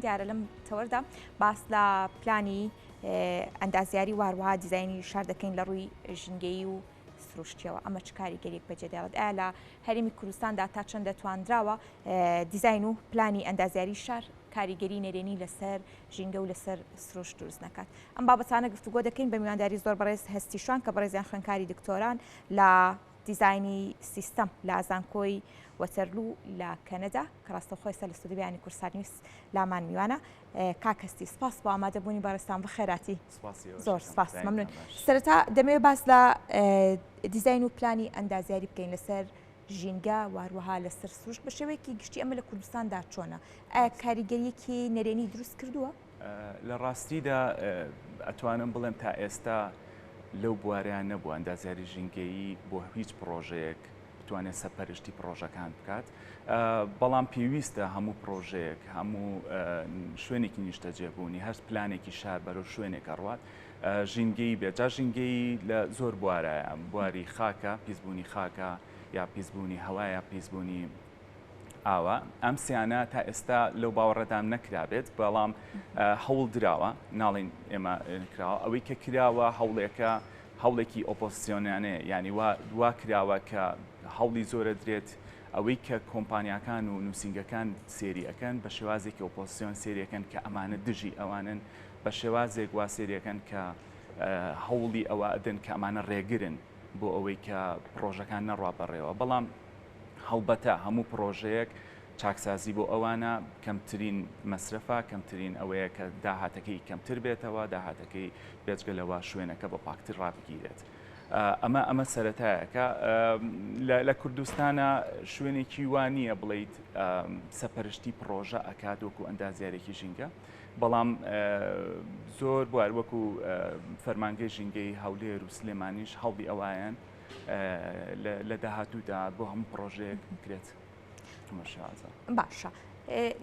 دیارە لەم تەوەردا باس لە پلانی ئەندازیاری واروها دیزایانی شار دەکەین لە ڕووی ژینگەی و سروشتیەوە ئەمە چ کاریگەریەک بەجێدێڵێت ئایا لە هەرێمی کوردستاندا تا چەند دەتوانراوە دیزاین و پلانی ئەندازیاری شار کاریگەری نێرێنی لەسەر ژینگە و لەسەر سروشت دروست نەکات. ئەم بابەتانە گفتوگۆ دەکەین بە میوانداری زۆر بەڕێز هەستیشوان کە بەڕێزیان خوێندکاری دکتۆران لە دیزایانی سیستەم لە ئازانکۆی وەتەرلو لە کەنەدا کە ڕاستەوخۆی سەر لە ستودیۆ بیانی کورسان نیوس لامان میوانە. کاکەستی سپاس بۆ ئامادەبوونی بەڕێستان بەخێراتی. زۆر سپاس مەمنون. سەرەتا دەمەوێت باس لە دیزاین و پلانی ئەندازیاری بکەین لەسەر ژینگە واروەها لەسەر سروشت بە شێوەیەکی گشتی ئەمە لە کوردستاندا چۆنە؟ ئایا کاریگەریەکی نەرێنی دروست کردووە؟ لە ڕاستیدا ئەتوانم بڵێم تا ئێستا لەو بوارەیان نەبووە ئەندازیاری ژینگەیی بۆ هیچ پرۆژەیەک بتوانێت سەرپەرشتی پرۆژەکان بکات. بەڵام پێویستە هەموو پرۆژەیەک هەموو شوێنێکی نیشتەجێبوونی هەر پلانێکی شار بەرەو شوێنێک ئەڕوات ژینگەی بێت. جا ژینگەی لە زۆر بوارایە، بواری خاکە، پیسبوونی خاکە یا پیسبوونی هەوا یا پیسبوونی ئاوە. ئەم سیانە تا ئێستا لەو باوەڕێدام نەکرابێت، بەڵام هەوڵ دراوە، ناڵین ئێمە کراوە ئەوەی کە کراوە هەوڵێکە هەوڵێکی ئۆپۆزیسیۆنیانەیە، یعنی وا کراوە کە هەوڵی زۆرە درێت ئەوەی کە کۆمپانیاکان و نووسنگەکان سێریەکەن بە شێوازێکی ئۆپۆزیسیۆن سێریەکەن کە ئەمانە دژی ئەوانن، بە شێوازێک وا سێریەکەن کە هەوڵی ئەوە ئەدەن کە ئەمانە ڕێگرن بۆ ئەوەی کە پرۆژەکان نەڕوا بەڕێوە. بەڵام هەڵبەتە هەموو پرۆژەیەک چاکسازی بۆ ئەوانە کەمترین مەسرفە، کەمترین ئەوەیە کە داهاتەکەی کەمتر بێتەوە، داهاتەکەی بێجگەلەوە شوێنەکە بە پاکتر ڕابگیرێت. ئەمە سەرەتایەکە لە کوردستانە شوێنێکی وانییە بڵیت سەپەرشتی پرۆژە ئەکات وەکو ئەندازیارێکی ژینگە، بەڵام زۆر بوار وەکو فەرمانگەی ژینگەی هەولێر و سلێمانیش هەڵبی ئەوایان لە داهاتوودا بۆ هەموو پرۆژەیەک بکرێت. باشە.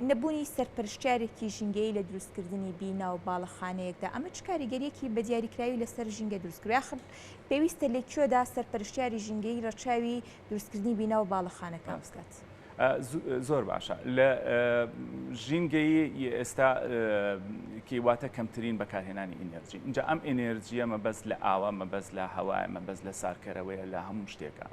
نەبوونی سەرپەرشتیارێکی ژینگەی لە دروستکردنی بینا و باڵەخانەیەکدا ئەمە چ کاریگەریەکی بە دیاریکراوی لەسەر ژینگە دروستکرد؟ یاخر پێویستە لەکوێدا سەرپەرشتیاری ژینگەی ڕەچاوی دروستکردنی بینا و باڵەخانەکە بکات؟ زۆر باشە. لە ژینگەی ئێستا کێواتە کەمترین بەکارهێنانی ئینێرجی. اینجا ئەم ئینێرجیە مەبەست لە ئاوە، مەبەست لە هەوایە، مەبەست لە سارکەرەوەیە، لە هەموو شتێکە.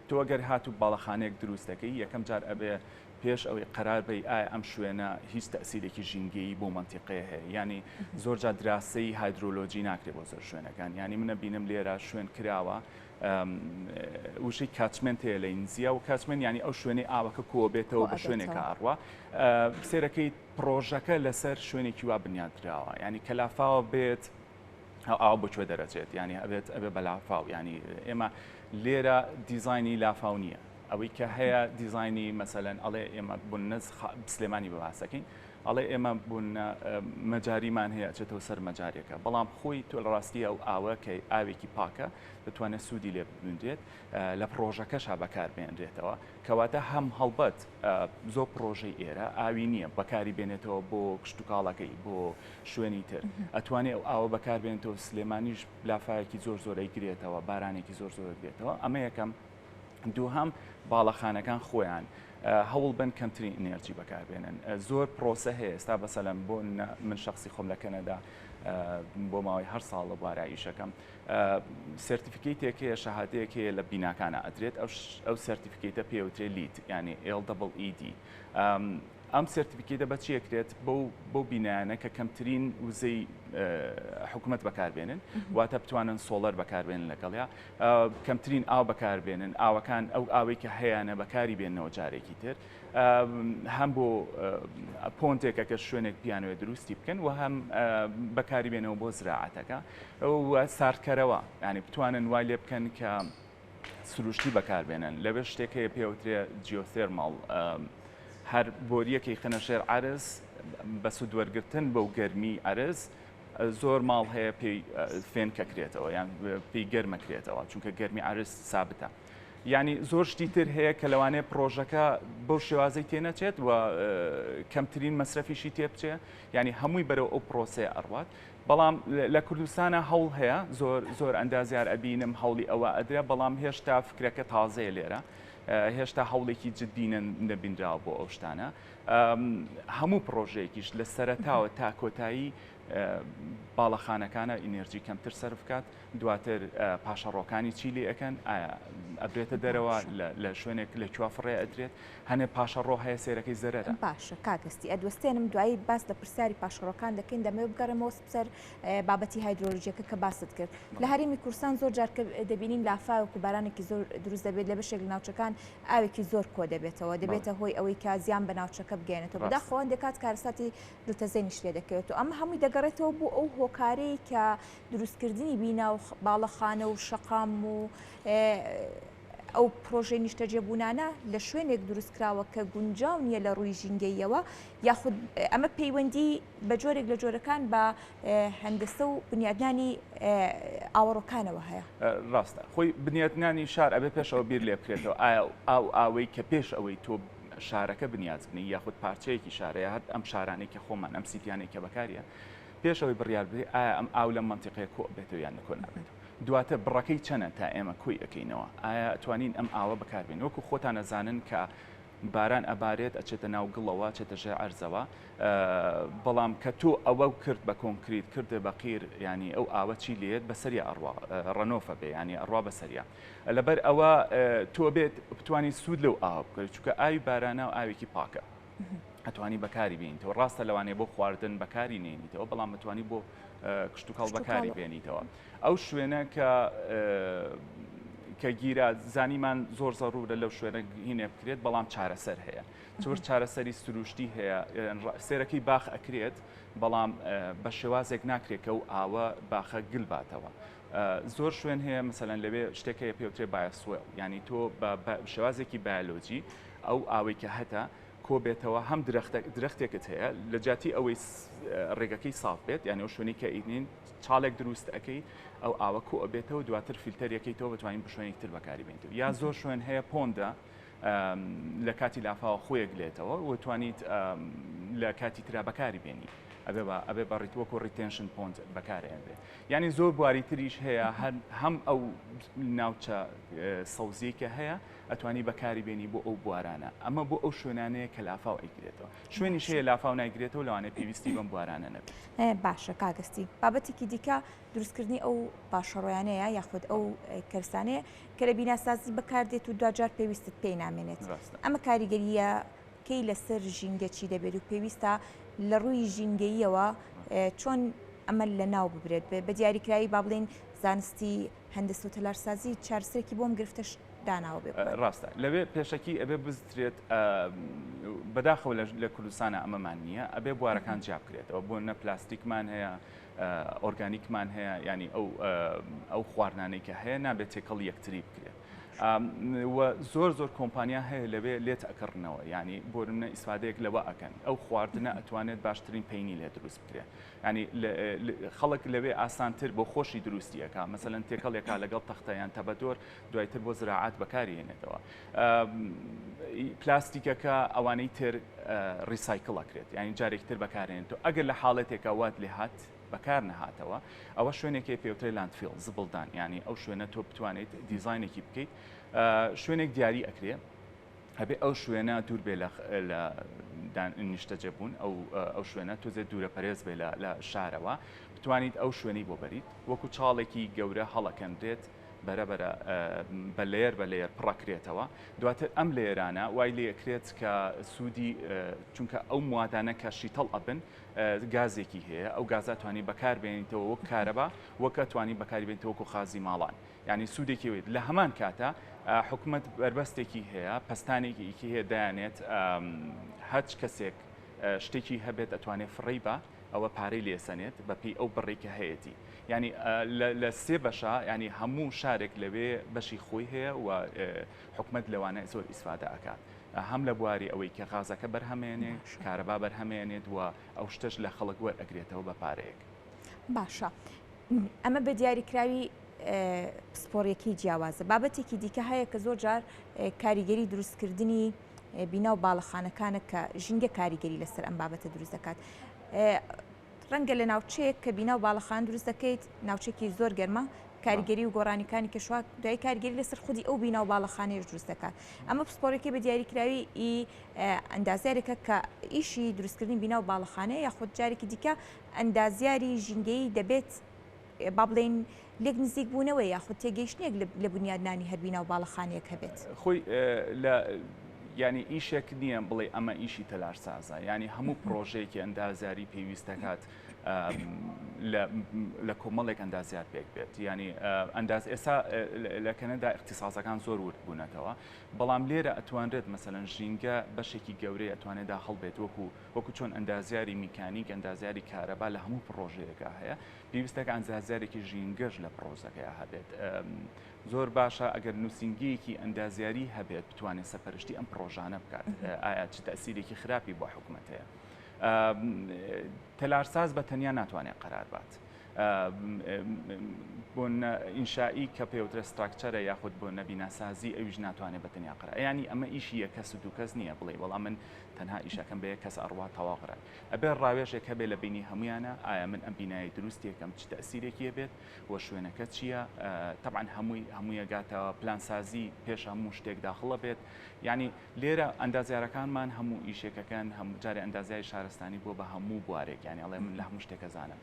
تۆ ئەگەر هاتوو باڵەخانەیەک دروستەکەی یەکەم جار ئەبێ پێش ئەوەی قەرار بی ئایا ئەم شوێنە هیچ تەسیرێکی ژینگەیی بۆ منتیقەیە هەیە، ینی زۆر جار دراسەی هایدرۆلۆجی ناکرێت بۆ زۆر شوێنەکان. ینی منە بینم لێرە شوێن کراوە وشەی کاتچمنت هەیە لە ئینجیا و کاتچمنت ینی ئەو شوێنەی ئاوەکە کۆ بێتەوە بە شوێنێکە ئەڕوا. سێرەکەی پرۆژەکە لەسەر شوێنێکی وا بنیادراوە، ینی کە لافاوە بێت ئاو بۆکوێ دەرەچێت، ینی ئەبێ بە لافاو. ینی ئێمە لێرە دیزایانی لافاو نییە، ئەوەی کە هەیە دیزایانی مەسەلەن ئەڵێ ئێمە بوونەز سلێمانی بەباسەکەین، ئەڵێ ئێمە بوون مەجاریمان هەیە چێتەوە سەر مەجارێکە، بەڵام خۆی تۆ لە ڕاستی ئەو ئاوە کە ئاوێکی پاکە دەتوانێت سوودی لێ ببندرێت لە پرۆژەکەشا بەکاربێنرێتەوە، کەواتە هەم هەڵبەت زۆر پرۆژەی ئێرە ئاوی نییە بەکاری بێنێتەوە بۆ کشتتوکاڵەکەی بۆ شوێنی تر، ئەتوانێت ئەو ئاوە بەکاربێنێتەوە سلێمانیش لافایەکی زۆر زۆرەی گرێتەوە، بارانێکی زۆر زۆر گرێتەوە. ئەمە یەکەم. دووهەم باڵەخانەکان خۆیان هەوڵ بن کەمترین ئینێرجی بەکاربێنن. زۆر پرۆسە هەیە ئێستا بەسەلەن بۆ من شخصی خۆم لە کەنەدا بۆ ماوەی هەر ساڵ لە بواراییشەکەم سرتیفیکیتێک هەیە، شەهادەیەک هەیە لە بیناکانە ئەدرێت، ئەو سرتیفیکیتە پێوترێ لیت، ینی LEED. ئەم سرتیفیکیتە بە چیەکرێت بۆ بینایانە کە کەمترین وزەی حکوومەت بەکاربێنن، واتە بتوانن سۆلەر بەکاربێنن لەگەڵیا، کەمترین ئاو بەکاربێنن، ئاوەکان ئەو ئاوەی کە هەیەە بەکاری بێنەوە جارێکی تر، هەم بۆ پۆنتێکە کە شوێنێک پیانوێ دروستی بکەن و هەم بەکاری بێنەوە بۆ زراعەتەکە و سارکەرەوە، ینی بتوانن وای لێ بکەن کە سروشتی بەکاربێنن. لەبێ شتێک هەیە پێوترێ جیۆتێرماڵ، هەر بۆریەکەی خەنە شێر عەرز بە سوودوەرگرتن بەو گەرمی عەرز زۆر ماڵ هەیە پێی فێنکەکرێتەوە، یان پێی گەرمەکرێتەوە، چونکە گەرمی عەرز سابتە. ینی زۆر شتی تر هەیە کە لەوانەیە پرۆژەکە بەو شێوازەی تێنەچێت و کەمترین مەسرەفیشی تێ بچێ، ینی هەمووی بەرەو ئەو پرۆسەیە ئەڕوات. بەڵام لە کوردستانە هەوڵ هەیە، زۆر ئەندازیار ئەبینم هەوڵی ئەوە ئەدرێ، بەڵام هێشتا فکرەکە تازەیە لێرە، هێشتا هەوڵێکی جددی نەبینراوە بۆ ئەو شتانە هەموو پرۆژەیەکیش لە سەرەتاوە تا کۆتایی باڵەخانەکانە ئینێرجی کەمتر سەرف بکات دواتر پاشەڕۆکانی چی لێ ئەەکەن ئەبرێتە دەرەوە لە شوێنێک لە کوافڕێ ئەدرێت هەنێ پاشەڕۆ هەیە سێرەکەی زەرەرە باشە کاکەستی ئەدوستێنم دوایی باس لە پرسیاری پاشەڕۆکان دەکەین دەمێ بگەڕێمەوە سەر بابەتی هایدرۆلۆژیەکە کە باست کرد لە هەرێمی کوردستان زۆر جار دەبینین لافاوەکو بارانێکی زۆر دروست دەبێت لە بەشێک لە ناوچەکان ئاوێکی زۆر کۆ دەبێتەوە دەبێتە هۆی ئەوەی کە زیان بە ناوچەکە بگەێنێتەوە بەداخەوە دەکات کارەساتی دڵتەزێنیش لێ دەکەوێتەوە ئەمە هەمووی دەگەڕێتەوە بۆ ئەو هۆکارەی کە دروستکردنی بینا و باڵەخانە و شەقام و ئەو پرۆژەی نیشتەجێبوونانە لە شوێنێک دروستکراوە کە گونجاو نییە لە ڕووی ژینگەیەوە یاخود ئەمە پەیوەندی بە جۆرێک لە جۆرەکان بە هەندسە و بنیادنانی ئاوەڕۆکانەوە هەیە ڕاستە خۆی بنیادنانی شار ئەبێ پێشەوە بیر لێ بکرێتەوە ئایا ئاو ئاوەی کە پێش ئەوەی تۆ شارەکە بنیازبنی یاخود پارچەیەکی شارەیە هەر ئەم شارانێکی خۆمان ئەم سیتیانێکە بەکاریە پێشەوەی بڕیار بدەیت ئایا ئەم ئاو لەم منتیقەیە کۆ بێتەوە یان نەکۆ نابێتەوە دواتە بڕەکەی چەنە تا ئێمە کۆی ئەەکەینەوە ئایا توانین ئەم ئاوە بەکاربێن وەکو خۆتان نەزانن کە باران ئەبارێت ئەچێتە ناو گڵەوە چێتە ژێر عەرزەوە بەڵام کە تۆ ئەوە کرد بە کۆنکریت کردێ بە قیر ینی ئەو ئاوە چی لێت بەسەری ئەڕوا ڕەنۆفە بێ ینی ئەڕوا بەسەریە لەبەر ئەوە تۆ بێت بتوانانی سوود لەو ئاوە بکەیت چونکە ئاوی بارانە و ئاوێکی پاکە ئەتوانی بەکاری بێنیتەوە ڕاستە لەوانێ بۆ خواردن بەکاری نێنیتەوە بەڵام بتوانی بۆ کشت و کاڵ بەکاری بێنیتەوە ئەو شوێنە کە گیرە زانیمان زۆر زەڕورە لەو شوێنە هینێ بکرێت بەڵام چارەسەر هەیە چۆر چارەسەری سروشتی هەیە سێرەکەی باخ ئەکرێت بەڵام بە شێوازێک ناکرێت کە و ئاوە باخە گل باتەوە زۆر شوێن هەیە مەسەلەن لەوێ شتێکەیە پێوترێ بایەسوێڵ ینی تۆ بە شێوازێکی بایۆلۆجی ئەو ئاوەی کە هەتە کۆ بێتەوە هەم درەختێکت هەیە لە جاتی ئەوەی ڕێگەکەی ساف بێت یعنی ئەو شوێنی کە ئینین چاڵێک دروست ئەەکەی ئەو ئاوە کۆ ئەبێتەوە دواتر فیلتەرەکەیتەوە بتوانین بە شوێنێک تر بەکاری بێنیتەوە یا زۆر شوێن هەیە پۆندە لە کاتی لافاوە خۆیەک لێتەوە و توانیت لە کاتی ترا بەکاری بێنی ئەبێ بە ڕیتوەکو ڕیتێنشن پۆنت بەکارێن بێ یعنی زۆر بواری تریش هەیە هەم ئەو ناوچە سەوزیکە هەیە ئەتوانی بەکاری بێنی بۆ ئەو بوارانە ئەمە بۆ ئەو شوێنانەیە کە لافاو ئەیگرێتەوە شوێنی شەیە لافاو نایگرێتەوە لەوانەیە پێویستی بەم بوارانە نەبێت باشە کاگەستی بابەتێکی دیکە دروستکردنی ئەو پاشەڕۆیانەیە یاخود ئەو کەرسانەیە کە لە بیناسازی بەکاردێت و دوجار پێویستت پێی نامێنێت ئەمە کاریگەریە کەی لەسەر ژینگە چی دەبێت و پێویستە لە ڕووی ژینگەییەوە چۆن ئەمە لە ناو ببرێت بە دیاریکراوی با بڵێن زانستی هەندسە و تەلارسازی چارەسەرێکی بۆم گرفتەش داناوە بێت ڕاستە لەوێ پێشەکی ئەبێ بزرێت بەداخەوە لە کوردستانە ئەمەمان نییە ئەبێ بوارەکان جیاب بکرێتەوە بۆ نە پلاستیکمان هەیە ئۆرگانیکمان هەیە ینی ئەو خواردانەی کە هەیە نابێت تێکەڵ یەکتری بکرێت زۆر کۆمپانیا هەیە لەوێ لێت ئەکڕنەوە ینی بۆ منە ئیسفادەیەک لەوە ئەکەن ئەو خواردنە ئەتوانێت باشترین پەینی لێ دروست بکرێت ینی خەڵک لەوێ ئاسانتر بۆ خۆشی دروستیەکە مەسەلەن تێکەڵێکا لەگەڵ تەختەیان تەبەدۆر دوایتر بۆ زراعات بەکاری هێنێتەوە پلاستیکەکە ئەوانەی تر ریسایکڵ ئەکرێت ینی جارێکتر بەکارێنێتەوە ئەگەر لە حاڵەتێکە وات لێ هات بەکار نەهاتەوە ئەوە شوێنێکی پێوتری لاندفیل زبڵدان ینی ئەو شوێنە تۆ بتوانیت دیزاینێکی بکەیت شوێنێک دیاری ئەکرێ هەبێ ئەو شوێنە دوور بێ لە نیشتەجێبوون ئەو شوێنە تۆزێت دوورە پەرێز بێ لە شارەوە بتوانیت ئەو شوێنەی بۆ بەریت وەکو چاڵێکی گەورە هەڵەکەندرێت بەرەبەرە بە لێر پڕەکرێتەوە دواتر ئەم لێرانە وای لێکرێت کە سوودی چونکە ئەو موادانە کە شیتەڵ ئەبن گازێکی هەیە ئەو گازە توانی بەکار بێنیتەوە وەک کارەبا وەکە توانی بەکاری بێنیتەوە وەکو خازی ماڵان ینی سوودێکی وێت لە هەمان کاتە حکوومەت بربەستێکی هەیە پستانێکی هەیە دایانێت هەچ کەسێک شتێکی هەبێت ئەتوانێت فڕی بە ئەوە پارەی لێسەنێت بەپی ئەو بڕێکە هەیەی ینی لە سێ بەشە ینی هەموو شارێک لەوێ بەشی خۆی هەیە و حکوومەت لەوانە زۆر ئیسفادە ئەکات هەم لە بواری ئەوەی کە غازەکە بەرهەمێنێت کارەبا بەرهەمێنێت و ئەو شتش لە خەڵک وەرئەگرێتەوە بە پارەیەک باشە ئەمە بە دیاریکراوی پسپۆڕیەکی جیاوازە بابەتێکی دیکە هەیە کە زۆر جار کاریگەری دروستکردنی بینا و باڵەخانەکانە کە ژینگە کاریگەری لەسەر ئەم بابەتە دروست دەکات ڕەنگە لە ناوچەیەک کە بینا و باڵەخان دروست دەکەیت ناوچێکی زۆر گەرمە کاریگەری و گۆڕانیەکانی کەشوا دوای کاریگەری لەسەر خودی ئەو بینا و باڵەخانەیەش دروست دەکات ئەمە پسپۆڕێکی بە دیاریکراوی ئەندازیارێکە کە ئیشی دروستکردنی بینا و باڵەخانەیە یاخود جارێکی دیکە ئەندازیاری ژینگەی دەبێت با بڵێن لێک نزیک بوونەوە یاخود تێگەیشتنێک لە بنیادنانی هەر بینا و باڵەخانەیەک هەبێت خۆی ینی ئیشێک نییە بڵێ ئەمە ئیشی تەلارسازە ینی هەموو پرۆژەیەکی ئەندازیاری پێویست دەکات لە کۆمەڵێک ئەندازیار پێک بێت ینی ئەنداز ئێستا لە کەنەدا اختصاسەکان زۆر ورد بوونەتەوە بەڵام لێرە ئەتوانرێت مەسەلەن ژینگە بەشێکی گەورەی ئەتوانێتدا هەڵبێت وەکو چۆن ئەندازیاری میکانیک ئەندازیاری کارەبا لە هەموو پرۆژەیەکە هەیە پێویستەکە ئەندازیارێکی ژینگەش لە پرۆژەکەی هەبێت زۆر باشە ئەگەر نووسنگەیەکی ئەندازیاری هەبێت بتوانێت سەپەرشتی ئەم پرۆژانە بکات ئایا چ تەسیرێکی خراپی بۆ حکوومەت هەیە تەلارساز بە تەنیا ناتوانێت قەرار بات بۆ ئینشایی کە پێوترە ستراکچەرە یاخود بۆ نەبیناسازی ئەویش ناتوانێت بە تەنیا قەرار ینی ئەمە ئیشی یە کەس و دوو کەس نییە بڵێ وەڵام من تەنها ئیشەکەم بە یەک کەس ئەڕوا تەواوقرا ئەبێ ڕاوێژێک هەبێ لە بینی هەمویانە ئایا من ئەم بینایی دروست یەکەم چ تەسیرێکی بێت وە شوێنەکە چییە طبعاً هەمووی گاتەوە پلانسازی پێش هەموو شتێک داخڵە بێت ینی لێرە ئەندازیارەکانمان هەموو ئیشێکەکەن هەموو جارێ ئەندازیاری شارستانی بۆ بە هەموو بوارێک ینی ئەڵێ من لە هەموو شتێکە زانم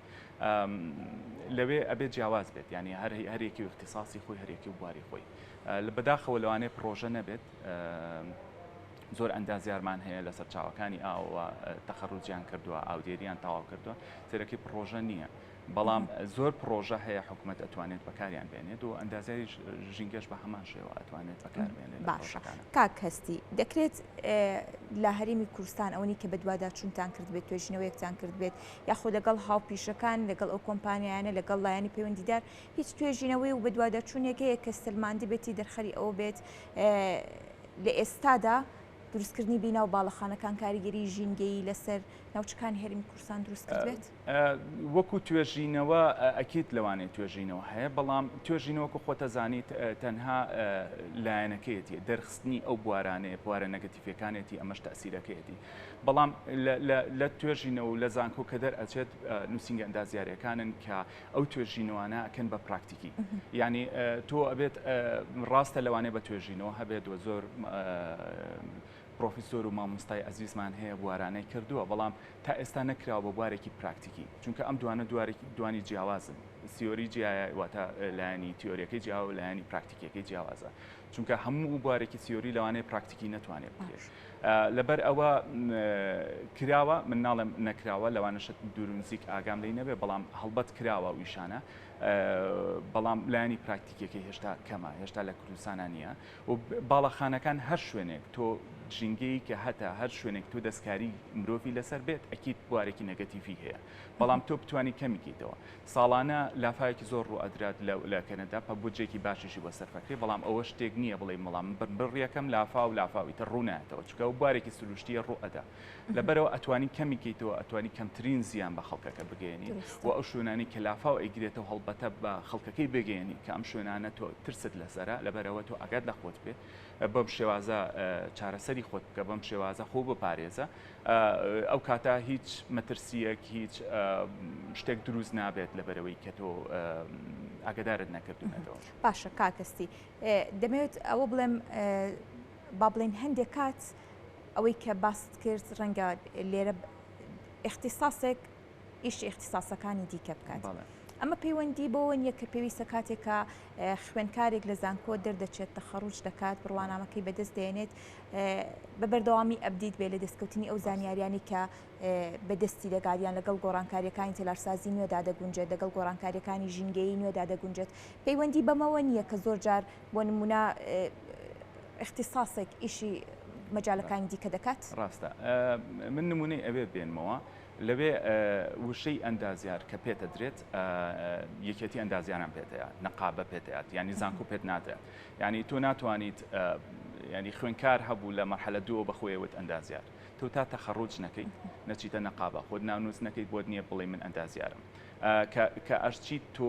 لەوێ ئەبێت جیاواز بێت ینی هەرێکی و اختصاصی خۆی هەرێکی و بواری خۆی لە بەداخەوە لەوانەیە پرۆژە نەبێت زۆر ئەندازیارمان هەیە لەسەر چاوەکانی ئاوە تەخەڕوجیان کردووە ئاودێریان تەواو کردووە سێرەکی پرۆژە نییە بەڵام زۆر پرۆژە هەیە حکوومەت ئەتوانێت بەکاریان بێنێت و ئەندازیاری ژینگەش بە هەمان شێوە ئەتوانێت بەکاربێنێت باشە کاک هەستی دەکرێت لە هەرێمی کوردستان ئەوەی کە بە دوواداچوونتان کرد بێت توێژینەوەیەکتان کرد بێت یاخود لەگەڵ هاوپیشەکان لەگەڵ ئەو کۆمپانیانە لەگەڵ لایەنی پەیوەندیدار هیچ توێژینەوەی و بە دوواداچوونێک هەیە کە سلماندی بێتی دەرخەری ئەوە بێت لە ئێستادا دروستکردنی بینا و باڵەخانەکان کاریگەری ژینگەی لەسەر ناوچەکانی هەرێمی کوردستان دروست کردبێت وەکو توێژینەوە ئەکیت لەوانێت توێژینەوە هەیە بەڵام توێژینەوەکو خۆتە زانیت تەنها لایەنەکەیەتی دەرخستنی ئەو بوارانەیە بوارە نەگەتیڤەکانێتی ئەمەش تەسیرەکەیەتی بەڵام لە توێژینەوە و لە زانکۆ کە دەرئەچێت نووسینگە ئەندازیاریەکانن کە ئەو توێژینەوەانە ئەکەن بە پراکتیکی ینی تۆ ئەبێت ڕاستە لەوانەیە بە توێژینەوە هەبێت و زۆر پرۆفیسۆر و مامۆستای ئەزیزمان هەیە بوارانەی کردووە بەڵام تا ئێستا نەکراوە بە بوارێکی پراکتیکی چونکە ئەم دوانی جیاوازن سیۆری جیایە واتە لایەنی تیۆریەکەی جیاوە و لایەنی پراکتیکەکەی جیاوازە چونکە هەموو بوارێکی سیۆری لەوانەیە پراکتیکی نەتوانێت بکرێت لەبەر ئەوە کراوە من ناڵم نەکراوە لەوانەشت دوورنزیک ئاگام لێی نەبێ بەڵام هەڵبەت کراوە ویشانە بەڵام لایەنی پراکتیکەکەی هێشتا کەمە هێشتا لە کوردستانە نییە و باڵەخانەکان هەر شوێنێک تۆ ژینگەی کە هەتا هەر شوێنێک تۆ دەستکاری مرۆڤی لەسەر بێت ئەکیت بوارێکی نەگەتیڤی هەیە بەڵام تۆ بتوانانی کەمیکەیتەوە ساڵانە لافایەکی زۆر ڕوو ئەدرات لە کەنەدا بودجێکی باشیشی بۆ سەرفەکەی بەڵام ئەوە شتێک نییە بڵێ مەڵام بڕیەکەم لافا و لافاویتە ڕووناتەوە چکە و بارێکی سروشتیە ڕوو ئەدا لەبەرەوە ئەتوانی کەمیکەیتەوە ئەتوانی کەمترین زیان بە خەڵکەکە بگەێنی و ئەو شوێنانی کە لافا و ئەیگرێتەوە هەڵبەتە بە خەڵکەکەی بگەێنی کە ئەم شوێنانە تۆ ترست لەسەرە لەبەرەوە تۆ ئاگات لە خۆت بێت بەم شێوازە چارەسەری خۆت بکە بەم شێوازە خۆ بپارێزە ئەو کاتە هیچ مەترسیەک هیچ شتێک دروست نابێت لەبەرەوەی کە تۆ ئاگدارت نەکردوونەتەوە باشە کاکەستی دەمەوێت ئەوە بڵێم با بڵێن هەندێک کات ئەوەی کە باست کرد ڕەنگە لێرە اختصاسێک ئیشی اختصاسەکانی دیکە بکات ئەمە پەیوەندی بۆەوە نییە کە پێویستە کاتێکە خوێنکارێک لە زانکۆ دەردەچێت تەخەڕوج دەکات بڕوانامەکەی بەدەست دێنێت بە بەردەوامی ئەبدیت بێ لە دەستکەوتنی ئەو زانیاریانی کە بەدەستی دەگاریان لەگەڵ گۆڕانکاریەکانی تێلارسازی نوێدا دەگونجێت لەگەڵ گۆڕانکاریەکانی ژینگەی نوێدا دەگونجێت پەیوەندی بەمەوە نییە کە زۆر جار بۆ نمونە اختصاسێک ئیشی مەجالەکانی دیکە دەکات ڕاستە من نمونەی ئەوێ بێنمەوە لەوێ وشەی ئەندازیار کە پێتە درێت یەکێتی ئەندازیاران پێتەیە نەقابە پێتەیات ینی زانکۆ پێت نادرێت ینی تۆ ناتوانیت ینی خوێنکار هەبوو لە مەرحلە دووە بەخۆیەوت ئەندازیار تۆ تا تەخەڕوج نەکەی نەچیتە نەقابە خۆت ناونووس نەکەی بۆت نییە بڵێ من ئەندازیارم کە ئەشچیت تۆ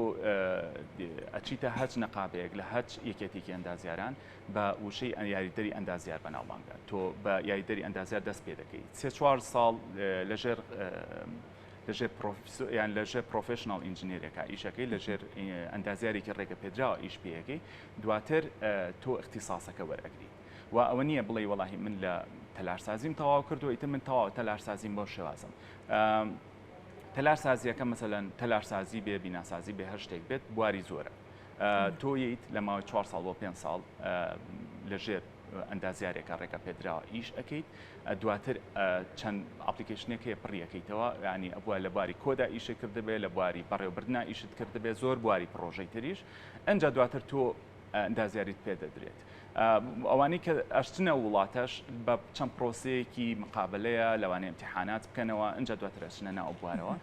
ئەچیتە هەچ نەقابەیەک لە هەچ یەکێتێکی ئەندازیاران بە وشەی یاریدەری ئەندازیار بەناوبانگە تۆ بە یاریدەری ئەندازیار دەست پێ دەکەیت 3-4 ساڵ یان لەژێر پرۆفشنال ئینجینێرێکە ئیشەکەی لەژێر ئەندازیارێکی ڕێگە پێدراوە ئیش پێەکەی دواتر تۆ اختصاسەکە وەرەگری و ئەوە نییە بڵێ وەڵاهی من لە تەلارسازیم تەواو کردو ئیتر من تەواو تەلارسازیم بۆ شێوازم تەلارسازیەکە مەسەلەن تەلارسازی بێ بیناسازی بێ هەر شتێک بێت بواری زۆرە تۆ ییت لە ماوەی 4 ساڵ بۆ 5 ساڵ لەژێر ئەندازیارێکە ڕێگە پێدراوە ئیش ئەەکەیت دواتر چەند ئاپلیکیشنێک هەیە پڕیەکەیتەوە ینی ئەبووە لە بواری کۆدا ئیشە کردبێ لە بواری بەڕێوەبردنا ئیشت کردبێ زۆر بواری پرۆژەی تریش ئەنج دواتر تۆ ئەندازیاریت پێ دەدرێت ئەوانەی کە ئەشتنە وڵاتەش بە چەند پرۆسەیەکی مقابلەیە لەوانەیە امتحانات بکەنەوە ئەنج دواتر ئەچنە ناو بوارەوە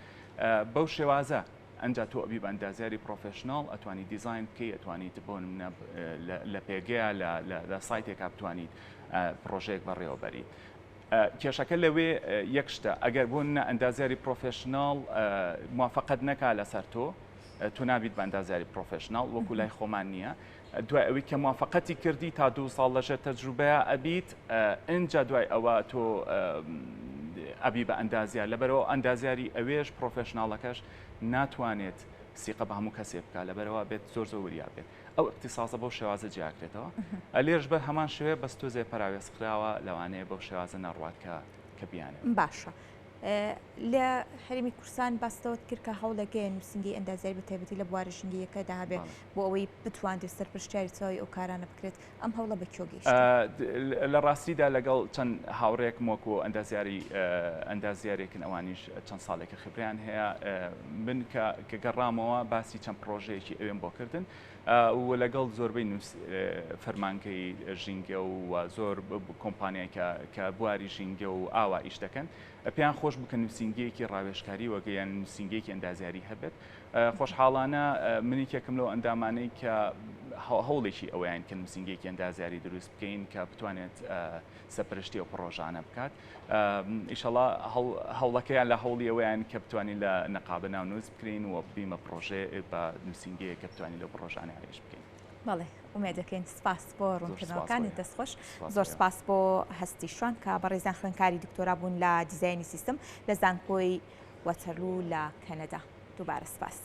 بەو شێوازە ئەنج تۆ ئەبی بە ئەندازیاری پرۆفشنال ئەتوانی دیزاین بکەی ئەتوانیت بۆ منە لە پێگەیە لە سایتێکا بتوانیت پرۆژەیەک بەڕێوەبەری کێشەکە لەوێ یەک شتە ئەگەر بۆ ئەندازیاری پرۆفشنال موافقەت نەکا لەسەر تۆ نابیت بە ئەندازیاری پرۆفشنال وەکو لای خۆمان نییە دوای ئەوەی کە موافقەتی کردی تا 2 ساڵ لەژێر تەجروبەیە ئەبیت ئینجا دوای ئەوە تۆ ئەبی بە ئەندازیار لەبەرەوە ئەندازیاری ئەوێش پرۆفشناڵەکەش ناتوانێت سیقە بە هەموو کەسێ بکە لەبەرەوە بێت زۆر وریا بێت ئەو اقتصاسە بەو شێوازە جیاکرێتەوە لێرش بە هەمان شوێ بەستۆزێ پراوێستکراوە لەوانەیە بەو شێوازە نەڕوات کە بیانێت باشە لە هەرمی کوردستان باستەوت کرد کە هەوڵەکەی نووسنگی ئەندازیاری بەتایبەتی لە بوارە ژینگەیەکەدا هەبێت بۆ ئەوەی بتوانێت سەرپرشتیاری چاوی ئەو کارانە بکرێت ئەم هەوڵە بە کێ گەیشت لە ڕاستیدا لەگەڵ چەند هاوڕێک مۆکو ئەندازیارێکن ئەوانیش چەند ساڵێکی خبریان هەیە من کە گەڕامەوە باسی چەند پرۆژەیەکی ئەوێن بۆ کردن و لەگەڵ زۆربەی فەرمانکەی ژینگە و زۆر کۆمپانیای کە بواری ژینگە و ئاوا ئیش دەکەن پێیان خۆش بکە نووسنگەیەکی ڕاوێژکاری وەگەیان نووسنگەیەکی ئەندازیاری هەبێت خۆشحاڵانە منیکێکم لەو ئەندامانەی کە هەوڵێکی ئەویان کە نووسنگەیەکی ئەندازیاری دروست بکەین کە بتوانێت سەرپەرشتی و پرۆژانە بکات ئیشەڵا هەوڵەکەیان لە هەوڵی ئەویان کە بتوانین لە نەقابە ناونووس بکرین و بیمە پرۆژێ بە نووسنگەیە کە بتوانین لە پرۆژانە هەیەش بکەین بەڵێ ئومێدەکەین سپاس بۆ ڕوونکردنەوەکانی دەستخۆش زۆر سپاس بۆ هەستیشان کە بەڕێزان خوێندکاری دکتۆرا بوون لە دیزاینی سیستم لە زانکۆی وەتەرلو لە کەنەدا دووبارە سپاس